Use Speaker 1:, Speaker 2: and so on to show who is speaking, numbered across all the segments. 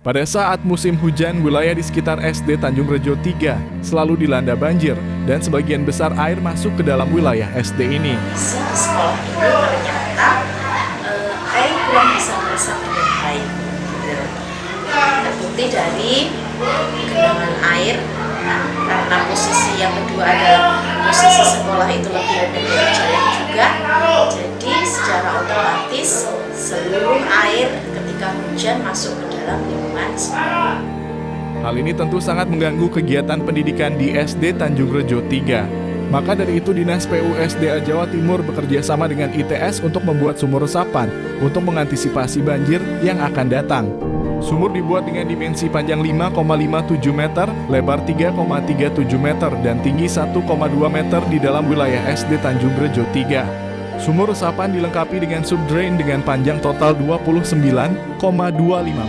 Speaker 1: Pada saat musim hujan, wilayah di sekitar SD Tanjung Rejo 3 selalu dilanda banjir dan sebagian besar air masuk ke dalam wilayah SD ini.
Speaker 2: Di sekolah ini ternyata air kurang bisa meresap dengan baik. Terbukti dari genangan air, karena posisi yang kedua adalah posisi sekolah itu lebih rendah dari jalan juga, jadi secara otomatis seluruh air ketika hujan masuk ke dalam lingkungan sekolah.
Speaker 1: Hal ini tentu sangat mengganggu kegiatan pendidikan di SD Tanjung Rejo 3. Maka dari itu Dinas PUSDA Jawa Timur bekerja sama dengan ITS untuk membuat sumur resapan untuk mengantisipasi banjir yang akan datang. Sumur dibuat dengan dimensi panjang 5,57 meter, lebar 3,37 meter, dan tinggi 1,2 meter di dalam wilayah SD Tanjung Rejo 3. Sumur resapan dilengkapi dengan subdrain dengan panjang total 29,25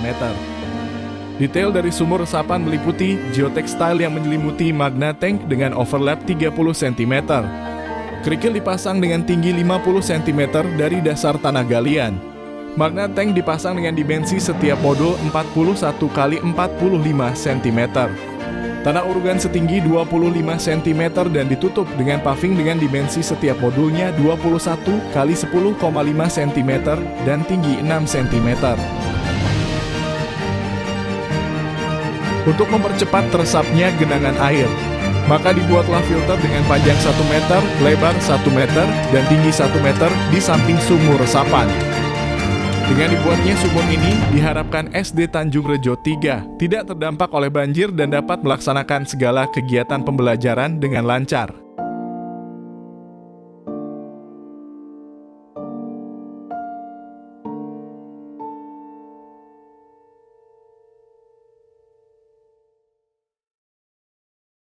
Speaker 1: meter. Detail dari sumur resapan meliputi geotextile yang menyelimuti magna tank dengan overlap 30 cm. Kerikil dipasang dengan tinggi 50 cm dari dasar tanah galian. Magna tank dipasang dengan dimensi setiap modul 41 x 45 cm. Tanah urugan setinggi 25 cm dan ditutup dengan paving dengan dimensi setiap modulnya 21 x 10,5 cm dan tinggi 6 cm. Untuk mempercepat teresapnya genangan air, maka dibuatlah filter dengan panjang 1 meter, lebar 1 meter, dan tinggi 1 meter di samping sumur resapan. Dengan dibuatnya sumur ini, diharapkan SD Tanjung Rejo 3 tidak terdampak oleh banjir dan dapat melaksanakan segala kegiatan pembelajaran dengan lancar.